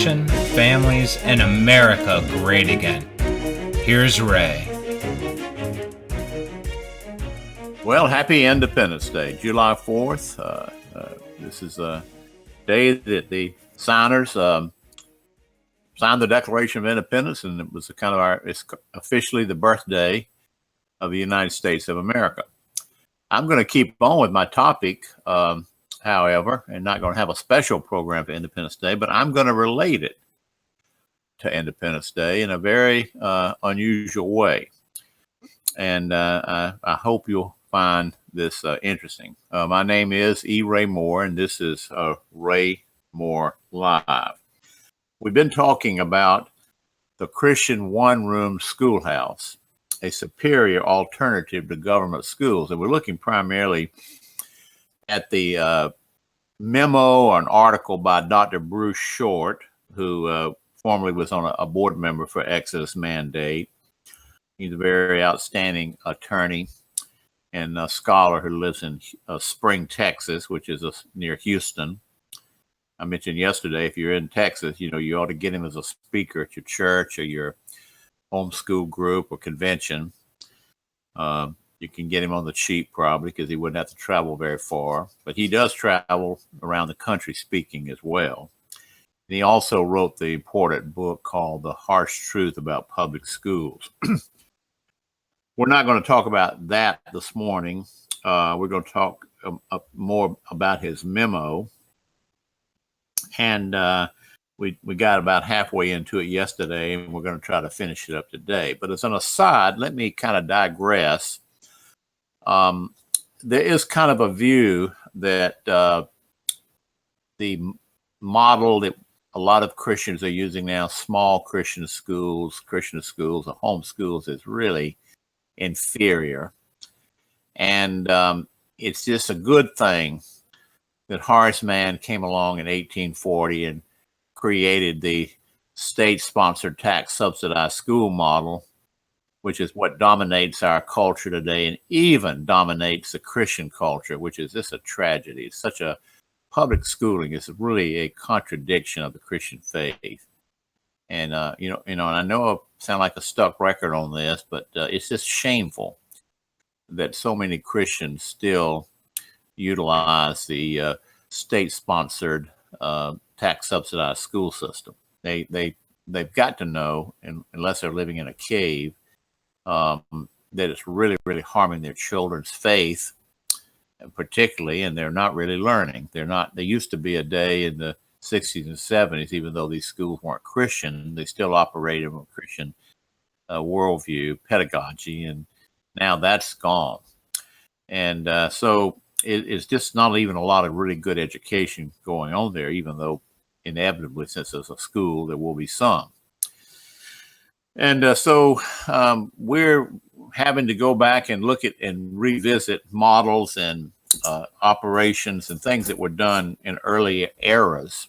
nation, families, and America great again. Here's Ray. Well, happy Independence Day, July 4th. This is a day that the signers signed the Declaration of Independence, and it was it's officially the birthday of the United States of America. I'm going to keep on with my topic, however, and not going to have a special program for Independence Day, but I'm going to relate it to Independence Day in a very unusual way. And I hope you'll find this interesting. My name is E. Ray Moore, and this is Ray Moore Live. We've been talking about the Christian one-room schoolhouse, a superior alternative to government schools. And we're looking primarily at the memo or an article by Dr. Bruce Short, who formerly was on a board member for Exodus Mandate. He's a very outstanding attorney and a scholar who lives in Spring, Texas, which is near Houston. I mentioned yesterday, if you're in Texas, you ought to get him as a speaker at your church or your homeschool group or convention. You can get him on the cheap probably because he wouldn't have to travel very far. But he does travel around the country speaking as well. And he also wrote the important book called The Harsh Truth About Public Schools. We're not going to talk about that this morning. We're going to talk more about his memo. And we got about halfway into it yesterday, and we're going to try to finish it up today. But as an aside, let me kind of digress. There is kind of a view that the model that a lot of Christians are using now, small Christian schools, or home schools, is really inferior. And it's just a good thing that Horace Mann came along in 1840 and created the state-sponsored tax-subsidized school model, which is what dominates our culture today and even dominates the Christian culture, which is just a tragedy. It's such a public schooling is really a contradiction of the Christian faith. And, and I know I sound like a stuck record on this, but it's just shameful that so many Christians still utilize the state-sponsored tax-subsidized school system. They've got to know, unless they're living in a cave, that it's really, really harming their children's faith, particularly, and they're not really learning. There used to be a day in the 60s and 70s, even though these schools weren't Christian, they still operated from a Christian worldview, pedagogy, and now that's gone. And so it's just not even a lot of really good education going on there, even though inevitably, since there's a school, there will be some. And so we're having to go back and look at and revisit models and operations and things that were done in early eras.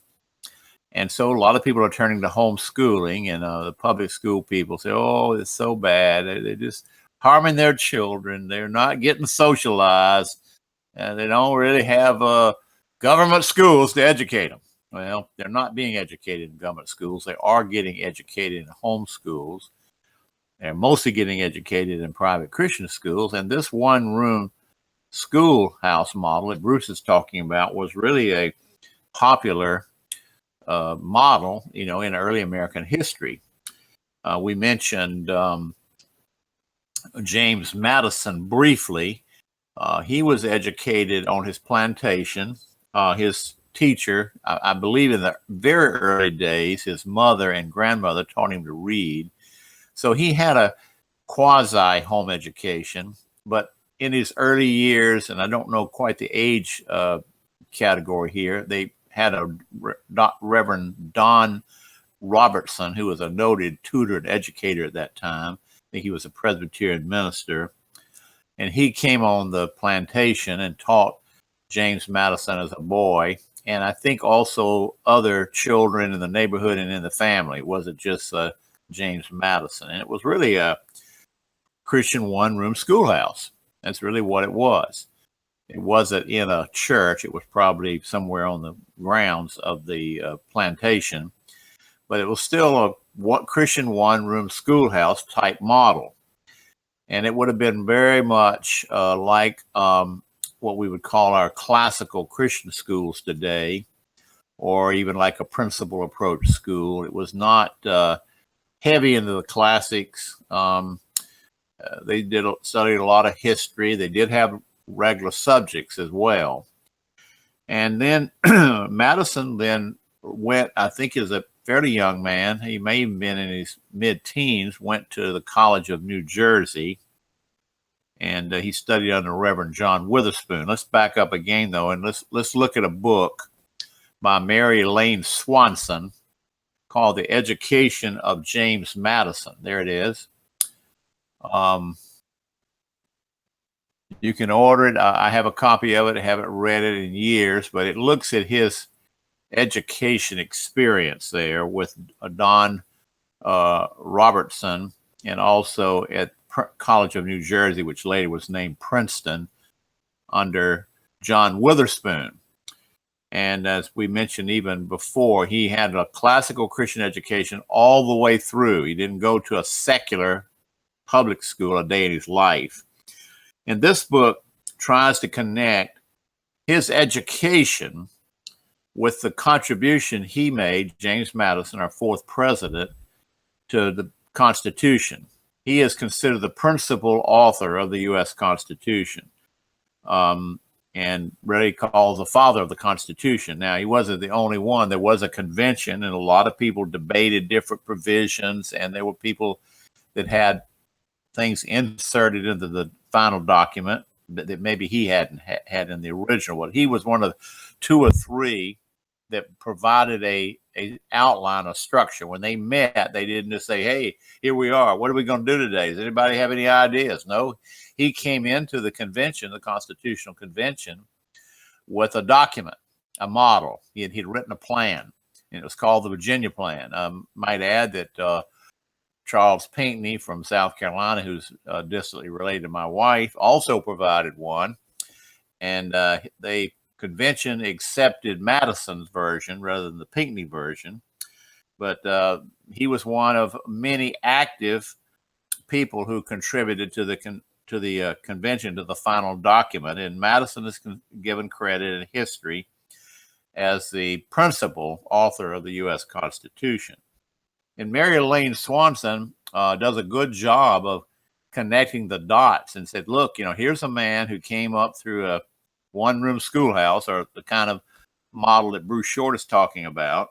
And so a lot of people are turning to homeschooling, and the public school people say, oh, it's so bad. They're just harming their children. They're not getting socialized, and they don't really have government schools to educate them. Well, they're not being educated in government schools. They are getting educated in home schools. They're mostly getting educated in private Christian schools. And this one-room schoolhouse model that Bruce is talking about was really a popular model, in early American history. We mentioned James Madison briefly. He was educated on his plantation. His teacher, I believe in the very early days, his mother and grandmother taught him to read. So he had a quasi home education, but in his early years, and I don't know quite the age category here, they had a Reverend Don Robertson, who was a noted tutor and educator at that time. I think he was a Presbyterian minister. And he came on the plantation and taught James Madison as a boy. And I think also other children in the neighborhood and in the family. It wasn't just James Madison. And it was really a Christian one-room schoolhouse. That's really what it was. It wasn't in a church. It was probably somewhere on the grounds of the plantation. but it was still a Christian one-room schoolhouse type model. And it would have been very much like what we would call our classical Christian schools today, or even like a principal approach school. It was not heavy into the classics. They studied a lot of history. They did have regular subjects as well. And then Madison then went, I think as a fairly young man, he may have been in his mid-teens, went to the College of New Jersey, and he studied under Reverend John Witherspoon. Let's back up again, though, and let's look at a book by Mary Lane Swanson called The Education of James Madison. There it is. You can order it. I have a copy of it. I haven't read it in years, but it looks at his education experience there with Don Robertson, and also at College of New Jersey, which later was named Princeton, under John Witherspoon. And as we mentioned even before, he had a classical Christian education all the way through. He didn't go to a secular public school a day in his life. And this book tries to connect his education with the contribution he made, James Madison, our fourth president, to the Constitution. He is considered the principal author of the U.S. Constitution, and really called the father of the Constitution. Now, he wasn't the only one. There was a convention, and a lot of people debated different provisions, and there were people that had things inserted into the final document that maybe he hadn't had in the original one. He was one of two or three that provided a outline, a structure. When they met, they didn't just say, hey, here we are. What are we going to do today? Does anybody have any ideas? No, he came into the convention, the Constitutional Convention, with a document, a model. He'd written a plan, and it was called the Virginia Plan. Might add that Charles Pinckney from South Carolina, who's distantly related to my wife, also provided one. And the convention accepted Madison's version rather than the Pinckney version. But he was one of many active people who contributed to the convention, to the final document. And Madison is given credit in history as the principal author of the U.S. Constitution. And Mary Lane Swanson does a good job of connecting the dots and said, look, here's a man who came up through a one-room schoolhouse, or the kind of model that Bruce Short is talking about.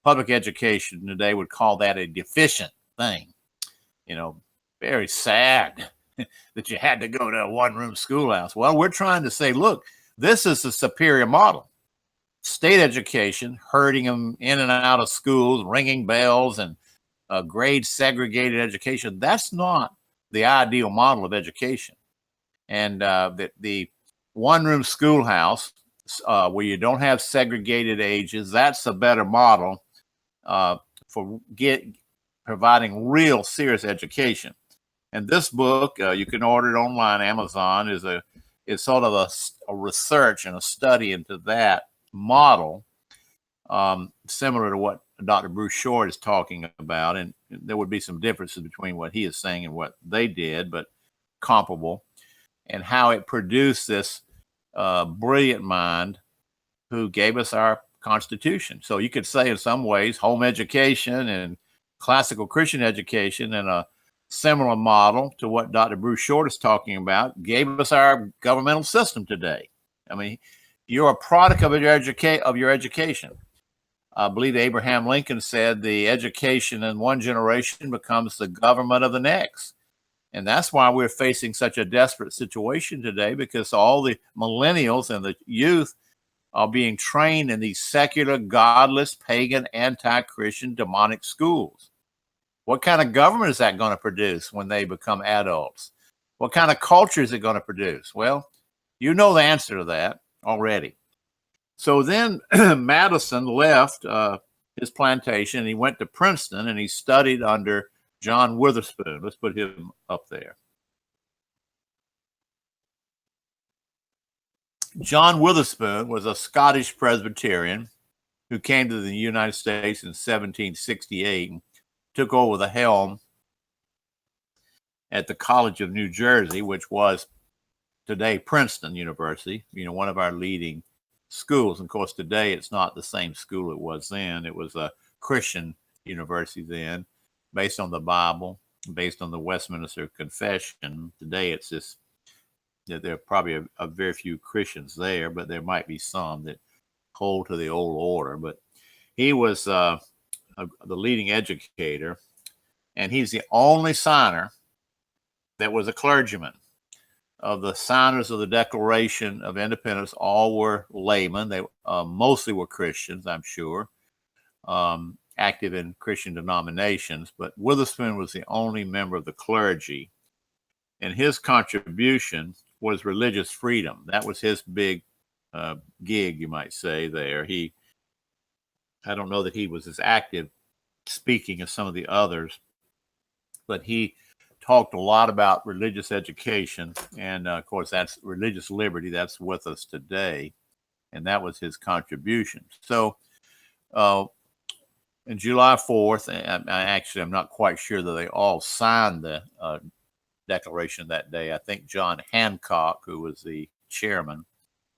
Public education today would call that a deficient thing. Very sad that you had to go to a one-room schoolhouse. Well, we're trying to say, look, this is the superior model. State education, herding them in and out of schools, ringing bells, and grade segregated education. That's not the ideal model of education. And that the one-room schoolhouse, where you don't have segregated ages, that's a better model for providing real serious education. And this book, you can order it online. Amazon is sort of a research and a study into that model, similar to what Dr. Bruce Short is talking about. And there would be some differences between what he is saying and what they did, but comparable, and how it produced this brilliant mind who gave us our Constitution. So you could say in some ways home education and classical Christian education, and a similar model to what Dr. Bruce Short is talking about, gave us our governmental system today. I mean, you're a product of your education. I believe Abraham Lincoln said the education in one generation becomes the government of the next. And that's why we're facing such a desperate situation today, because all the millennials and the youth are being trained in these secular, godless, pagan, anti-Christian, demonic schools. What kind of government is that going to produce when they become adults? What kind of culture is it going to produce? Well, you know the answer to that already. So then Madison left his plantation. He went to Princeton, and he studied under John Witherspoon. Let's put him up there. John Witherspoon was a Scottish Presbyterian who came to the United States in 1768 and took over the helm at the College of New Jersey, which was today Princeton University, one of our leading schools. And of course, today it's not the same school it was then. It was a Christian university then, based on the Bible, based on the Westminster Confession. Today it's just, there are probably a very few Christians there, but there might be some that hold to the old order. But he was the leading educator, and he's the only signer that was a clergyman. Of the signers of the Declaration of Independence, all were laymen. They mostly were Christians, I'm sure, active in Christian denominations. But Witherspoon was the only member of the clergy, and his contribution was religious freedom. That was his big gig, you might say. There, I don't know that he was as active speaking as some of the others, but he talked a lot about religious education, and of course that's religious liberty. That's with us today, and that was his contribution. So in July 4th, I'm not quite sure that they all signed the Declaration that day. I think John Hancock, who was the chairman,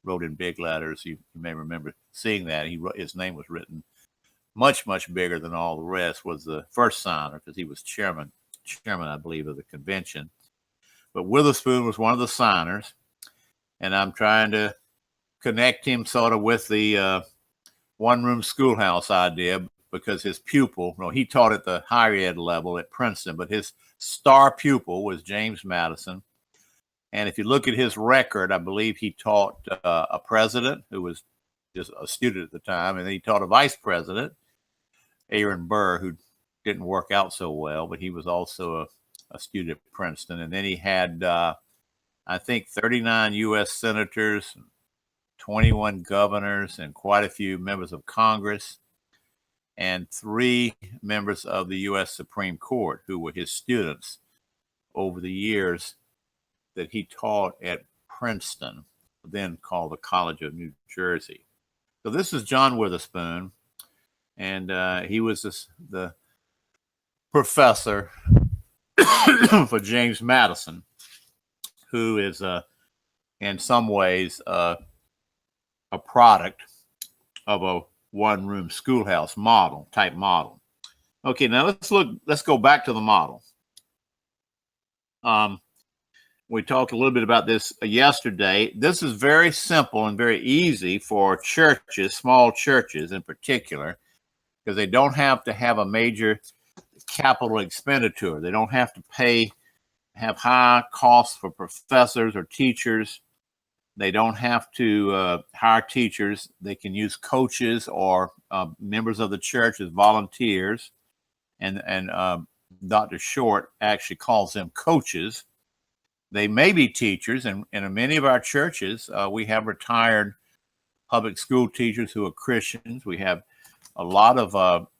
wrote in big letters. You may remember seeing that. His name was written much, much bigger than all the rest, was the first signer because he was chairman, I believe, of the convention. But Witherspoon was one of the signers, and I'm trying to connect him sort of with the one-room schoolhouse idea, because his pupil, he taught at the higher ed level at Princeton, but his star pupil was James Madison. And if you look at his record, I believe he taught a president who was just a student at the time, and then he taught a vice president, Aaron Burr, who didn't work out so well, but he was also a student at Princeton. And then he had, I think, 39 U.S. senators, 21 governors, and quite a few members of Congress, and 3 members of the U.S. Supreme Court who were his students over the years that he taught at Princeton, then called the College of New Jersey. So this is John Witherspoon, and he was the professor for James Madison, who is in some ways a product of a one-room schoolhouse type model. Okay, now let's go back to the model. We talked a little bit about this yesterday. This is very simple and very easy for churches, small churches in particular, because they don't have to have a major capital expenditure. They don't have to have high costs for professors or teachers. They don't have to hire teachers. They can use coaches or members of the church as volunteers. And Dr. Short actually calls them coaches. They may be teachers, and in many of our churches, we have retired public school teachers who are Christians. We have a lot of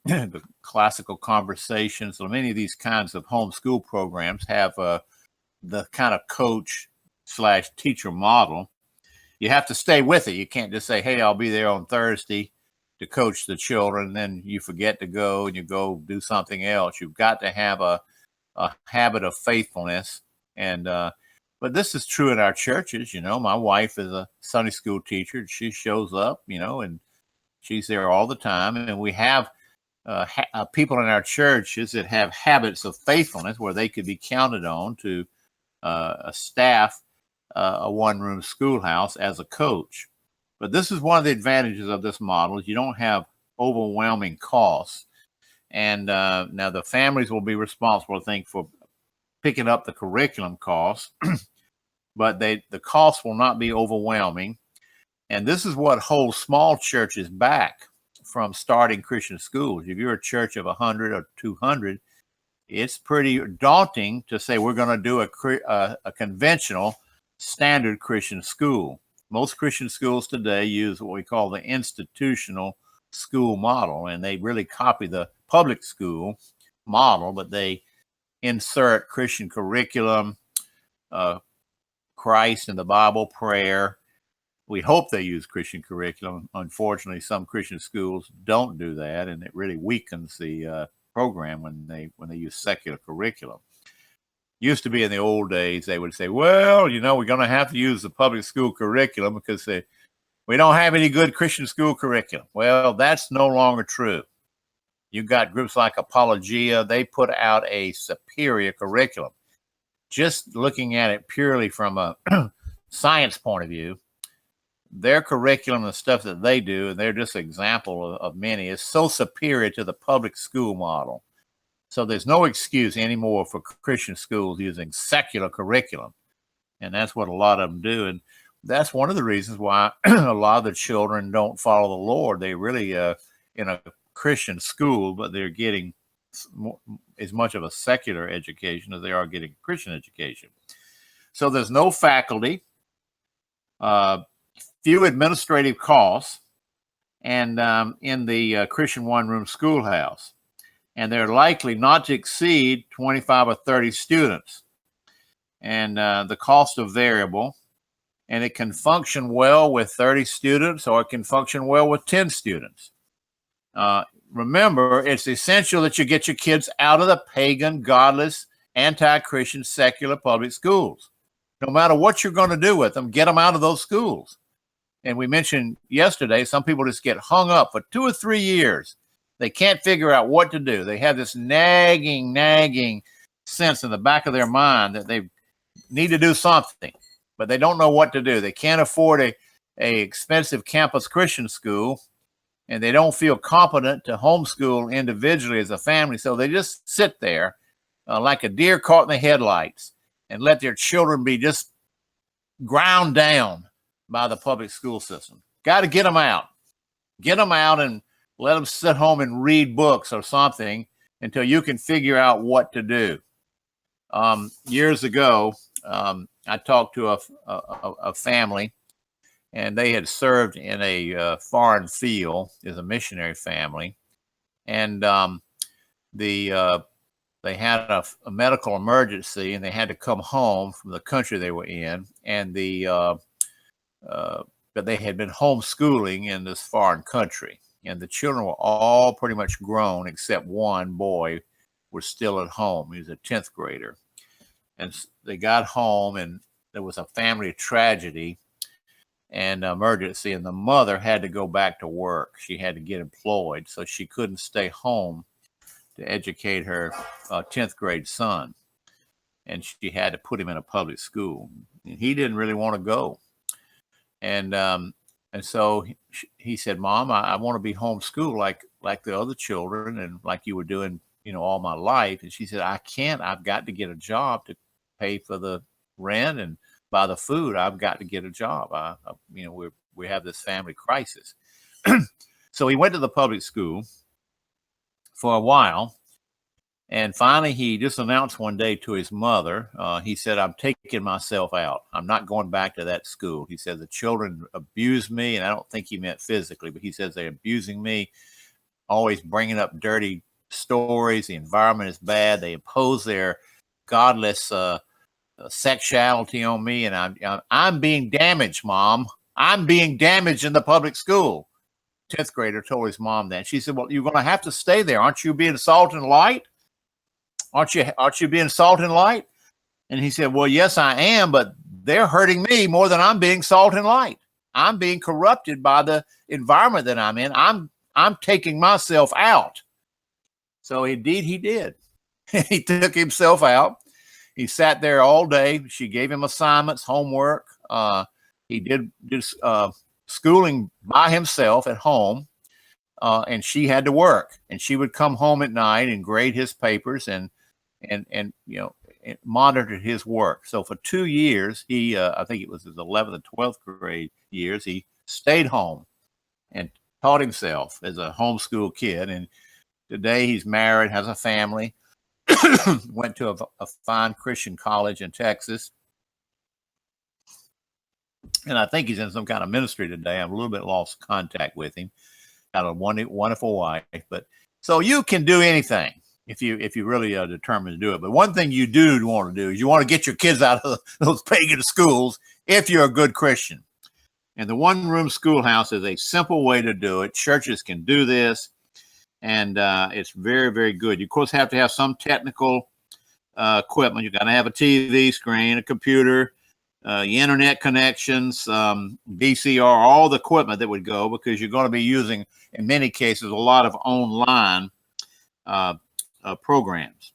the classical conversations. So many of these kinds of homeschool programs have the kind of coach/teacher model. You have to stay with it. You can't just say, hey, I'll be there on Thursday to coach the children, and then you forget to go and you go do something else. You've got to have a habit of faithfulness. And but this is true in our churches. My wife is a Sunday school teacher. She shows up, and she's there all the time. And we have people in our churches that have habits of faithfulness where they could be counted on to staff a one-room schoolhouse as a coach. But this is one of the advantages of this model, is you don't have overwhelming costs. And now the families will be responsible, I think, for picking up the curriculum costs, but the costs will not be overwhelming. And this is what holds small churches back from starting Christian schools. If you're a church of 100 or 200, it's pretty daunting to say we're going to do a conventional standard Christian school. Most Christian schools today use what we call the institutional school model, and they really copy the public school model, but they insert Christian curriculum, Christ and the Bible, prayer, we hope they use Christian curriculum. Unfortunately, some Christian schools don't do that, and it really weakens the program when they use secular curriculum. Used to be in the old days, they would say, well, we're going to have to use the public school curriculum because we don't have any good Christian school curriculum. Well, that's no longer true. You've got groups like Apologia. They put out a superior curriculum. Just looking at it purely from a science point of view, their curriculum, the stuff that they do, and they're just an example of many, is so superior to the public school model. So there's no excuse anymore for Christian schools using secular curriculum. And that's what a lot of them do. And that's one of the reasons why a lot of the children don't follow the Lord. They really in a Christian school, but they're getting as much of a secular education as they are getting a Christian education. So there's no faculty, few administrative costs, and in the Christian one-room schoolhouse. And they're likely not to exceed 25 or 30 students. And the costs are variable. And it can function well with 30 students, or it can function well with 10 students. Remember, it's essential that you get your kids out of the pagan, godless, anti-Christian, secular public schools. No matter what you're going to do with them, get them out of those schools. And we mentioned yesterday, some people just get hung up for 2 or 3 years. They can't figure out what to do. They have this nagging sense in the back of their mind that they need to do something, but they don't know what to do. They can't afford a expensive campus Christian school, and they don't feel competent to homeschool individually as a family. So they just sit there like a deer caught in the headlights and let their children be just ground down by the public school system. Got to get them out. Get them out and let them sit home and read books or something until you can figure out what to do. Years ago, I talked to a family, and they had served in a foreign field as a missionary family. And they had a medical emergency, and they had to come home from the country they were in. And but they had been homeschooling in this foreign country. And the children were all pretty much grown, except one boy was still at home. He was a 10th grader. And they got home, and there was a family tragedy and emergency, and the mother had to go back to work. She had to get employed, so she couldn't stay home to educate her 10th grade son. And she had to put him in a public school. And he didn't really want to go. And so he said, Mom, I want to be homeschooled like the other children and like you were doing, all my life. And she said, I can't. I've got to get a job to pay for the rent and buy the food. I've got to get a job. We have this family crisis. So he went to the public school for a while. And finally, he just announced one day to his mother, he said, I'm taking myself out. I'm not going back to that school. He said, the children abuse me, and I don't think he meant physically, but he says they're abusing me, always bringing up dirty stories. The environment is bad. They impose their godless sexuality on me, and I'm being damaged, Mom. I'm being damaged in the public school. 10th grader told his mom that. She said, well, you're going to have to stay there. Aren't you being salt and light? Aren't you being salt and light? And he said, well, yes, I am, but they're hurting me more than I'm being salt and light. I'm being corrupted by the environment that I'm in. I'm taking myself out. So indeed he did. He took himself out. He sat there all day. She gave him assignments, homework. He did schooling by himself at home. And she had to work, and she would come home at night and grade his papers and monitored his work. So for 2 years, he, I think it was his 11th and 12th grade years, he stayed home and taught himself as a homeschool kid. And today he's married, has a family, went to a fine Christian college in Texas. And I think he's in some kind of ministry today. I'm a little bit lost contact with him. Got a wonderful wife. But so you can do anything if you really are determined to do it. But one thing you do want to do is you want to get your kids out of those pagan schools if you're a good Christian. And the one-room schoolhouse is a simple way to do it. Churches can do this, and it's very, very good. You, of course, have to have some technical equipment. You got to have a TV screen, a computer, internet connections, VCR, all the equipment that would go, because you're going to be using, in many cases, a lot of online programs.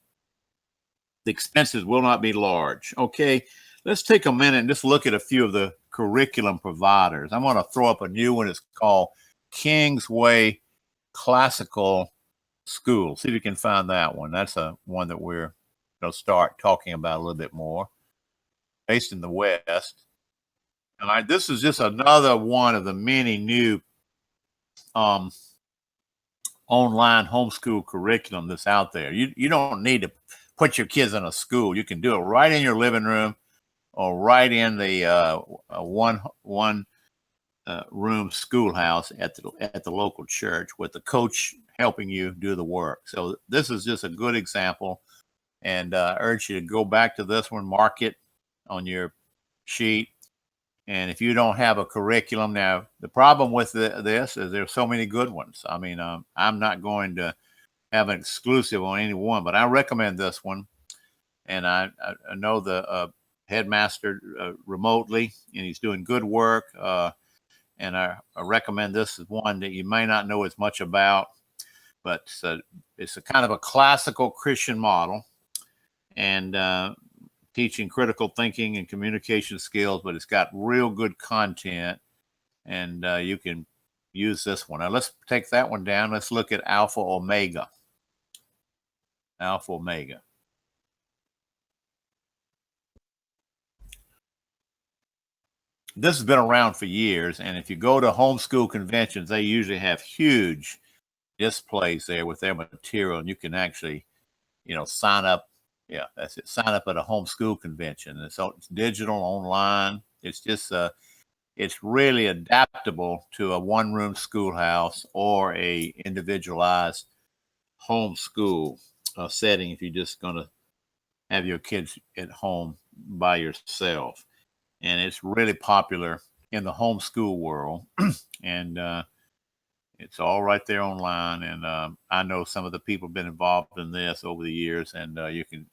The expenses will not be large. Okay, let's take a minute and just look at a few of the curriculum providers. I'm going to throw up a new one. It's called Kingsway Classical School. See if you can find that one. That's one that we're going to start talking about a little bit more. Based in the West. All right, this is just another one of the many new online homeschool curriculum that's out there. You don't need to put your kids in a school. You can do it right in your living room or right in the one room schoolhouse at the local church, with the coach helping you do the work. So this is just a good example, and I urge you to go back to this one, mark it on your sheet. And if you don't have a curriculum, now the problem with this is there's so many good ones. I mean, I'm not going to have an exclusive on any one, but I recommend this one. And I know the headmaster remotely, and he's doing good work. And I recommend this as one that you may not know as much about, but it's a kind of a classical Christian model, and teaching critical thinking and communication skills, but it's got real good content, and you can use this one. Now let's take that one down. Let's look at Alpha Omega. Alpha Omega. This has been around for years, and if you go to homeschool conventions, they usually have huge displays there with their material, and you can actually, sign up. Yeah, that's it. Sign up at a homeschool convention. It's digital, online. It's just it's really adaptable to a one-room schoolhouse or a individualized homeschool setting if you're just going to have your kids at home by yourself. And it's really popular in the homeschool world, and it's all right there online. And I know some of the people have been involved in this over the years, and you can.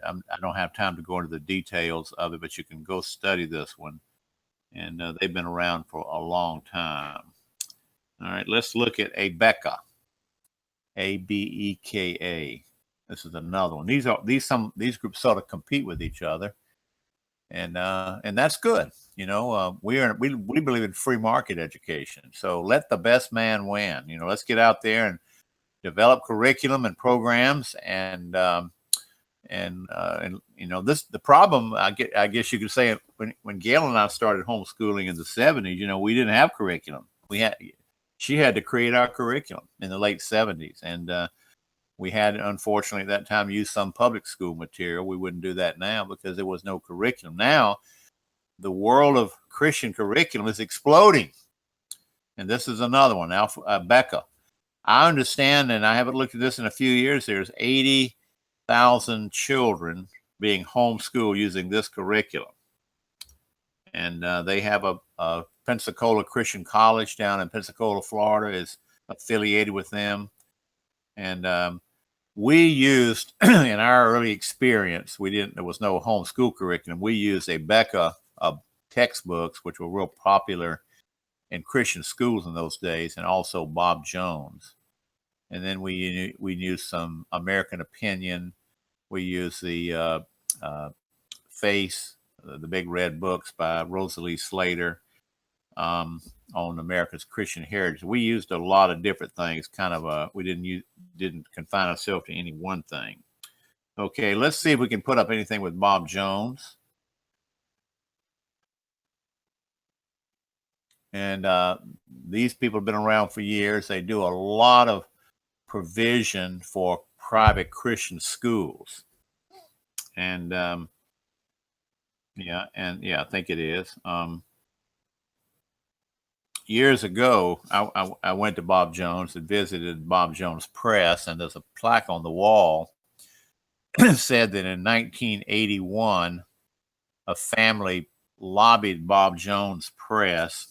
I don't have time to go into the details of it, but you can go study this one. And they've been around for a long time. All right, let's look at Abeka. Abeka. This is another one. These groups sort of compete with each other, and that's good. We believe in free market education. So let the best man win. Let's get out there and develop curriculum and programs, and the problem, I guess you could say, when Gail and I started homeschooling in the 70s, we didn't have curriculum. She had to create our curriculum in the late 70s, and we had, unfortunately, at that time, used some public school material. We wouldn't do that now because there was no curriculum. Now, the world of Christian curriculum is exploding, and this is another one, Abeka. I understand, and I haven't looked at this in a few years. There's 80,000 children being homeschooled using this curriculum. And they have a Pensacola Christian College down in Pensacola, Florida, is affiliated with them. And we used, in our early experience, there was no homeschool curriculum. We used Abeka textbooks, which were real popular in Christian schools in those days, and also Bob Jones. And then we used some American Opinion. We used the Face, the Big Red Books by Rosalie Slater on America's Christian heritage. We used a lot of different things. We didn't confine ourselves to any one thing. Okay, let's see if we can put up anything with Bob Jones. And these people have been around for years. They do a lot of provision for private Christian schools. And I think it is. Years ago, I went to Bob Jones and visited Bob Jones Press, and there's a plaque on the wall said that in 1981, a family lobbied Bob Jones Press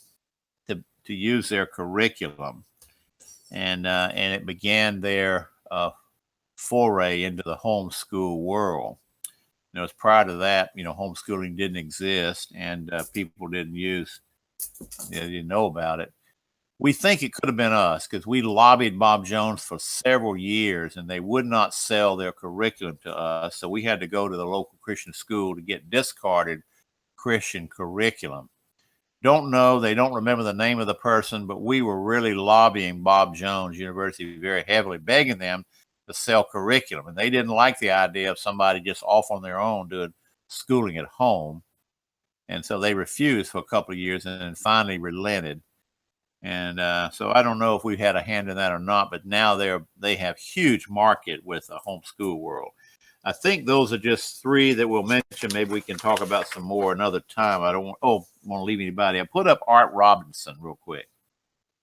to use their curriculum, and it began their foray into the homeschool world. You know, prior to that, you know, homeschooling didn't exist, and people didn't didn't know about it. We think it could have been us because we lobbied Bob Jones for several years, and they would not sell their curriculum to us. So we had to go to the local Christian school to get discarded Christian curriculum. Don't know, they don't remember the name of the person, but we were really lobbying Bob Jones University very heavily, begging them to sell curriculum. And they didn't like the idea of somebody just off on their own doing schooling at home. And so they refused for a couple of years and then finally relented. And so I don't know if we had a hand in that or not, but now they have huge market with the homeschool world. I think those are just three that we'll mention. Maybe we can talk about some more another time. I don't want to leave anybody. I put up Art Robinson real quick.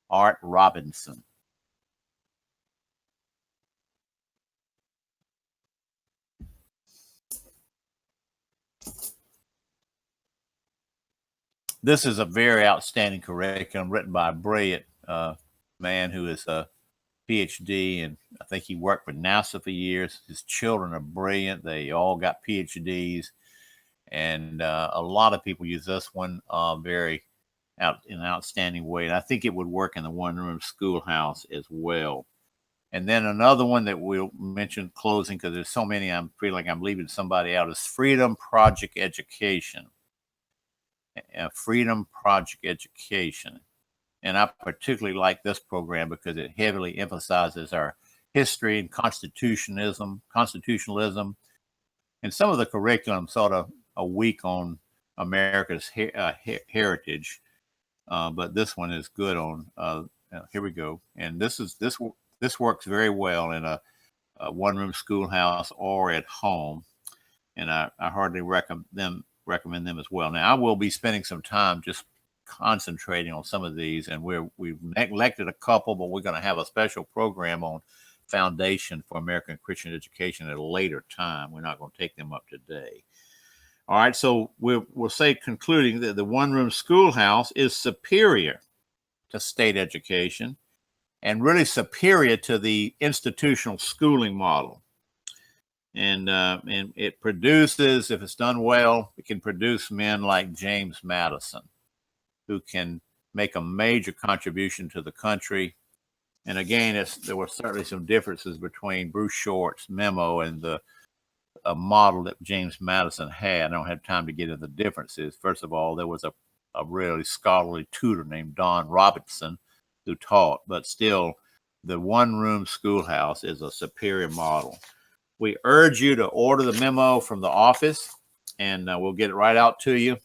Art Robinson. This is a very outstanding curriculum written by a brilliant man who is a PhD, and I think he worked with NASA for years. His children are brilliant. They all got PhDs, and a lot of people use this one in an outstanding way. And I think it would work in the one-room schoolhouse as well. And then another one that we'll mention closing, because there's so many, I feel like I'm leaving somebody out, is Freedom Project Education. Freedom Project Education. And I particularly like this program because it heavily emphasizes our history and constitutionalism, and some of the curriculum sort of a weak on America's heritage. But this one is good on, here we go. And this works very well in a one-room schoolhouse or at home. And I hardly recommend them as well. Now, I will be spending some time just concentrating on some of these, and we've neglected a couple, but we're going to have a special program on Foundation for American Christian Education at a later time. We're not going to take them up today. All right, so we'll say, concluding, that the one-room schoolhouse is superior to state education and really superior to the institutional schooling model. And it produces, if it's done well, it can produce men like James Madison, who can make a major contribution to the country. And again, there were certainly some differences between Bruce Short's memo and the model that James Madison had. I don't have time to get into the differences. First of all, there was a really scholarly tutor named Don Robinson who taught, but still the one-room schoolhouse is a superior model. We urge you to order the memo from the office, and we'll get it right out to you.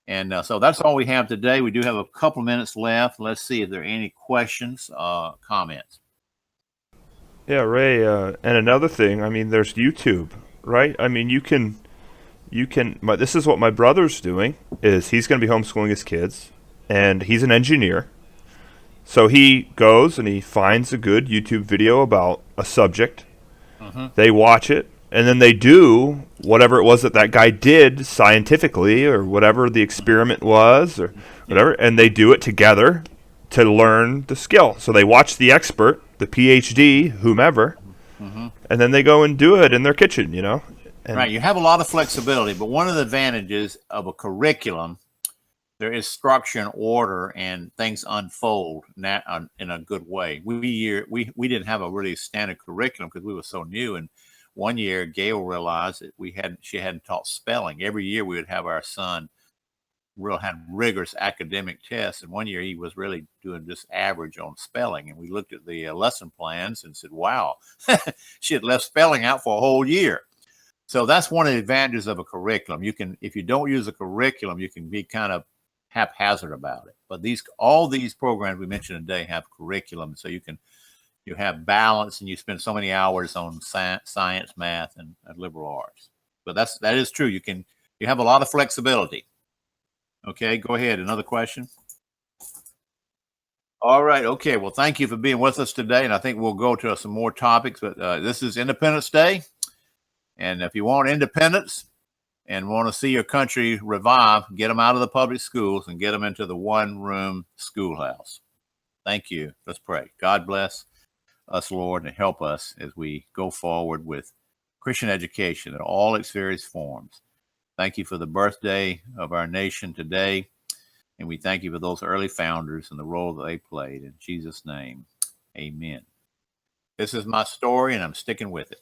And so that's all we have today. We do have a couple minutes left. Let's see if there are any questions, comments. Yeah, Ray. And another thing, I mean, there's YouTube, right? I mean, you can. This is what my brother's doing. Is he's going to be homeschooling his kids, and he's an engineer. So he goes and he finds a good YouTube video about a subject. They watch it, and then they do whatever it was that guy did scientifically, or whatever the experiment was, or whatever, and they do it together to learn the skill. So they watch the expert, the PhD, whomever, and then they go and do it in their kitchen, you know? Right. You have a lot of flexibility, but one of the advantages of a curriculum, there is structure and order, and things unfold in a good way. We didn't have a really standard curriculum because we were so new. And one year, Gail realized that she hadn't taught spelling. Every year, we would have our son had rigorous academic tests, and one year he was really doing just average on spelling. And we looked at the lesson plans and said, "Wow, she had left spelling out for a whole year." So that's one of the advantages of a curriculum. You can, if you don't use a curriculum, you can be kind of haphazard about it. But all these programs we mentioned today have curriculum, so you have balance, and you spend so many hours on science, math, and liberal arts. But that is true. You have a lot of flexibility. Okay, go ahead. Another question. All right. Okay. Well, thank you for being with us today, and I think we'll go to some more topics. But this is Independence Day, and if you want independence and want to see your country revive, get them out of the public schools and get them into the one-room schoolhouse. Thank you. Let's pray. God bless us, Lord, and help us as we go forward with Christian education in all its various forms. Thank you for the birthday of our nation today, and we thank you for those early founders and the role that they played. In Jesus' name, amen. This is my story, and I'm sticking with it.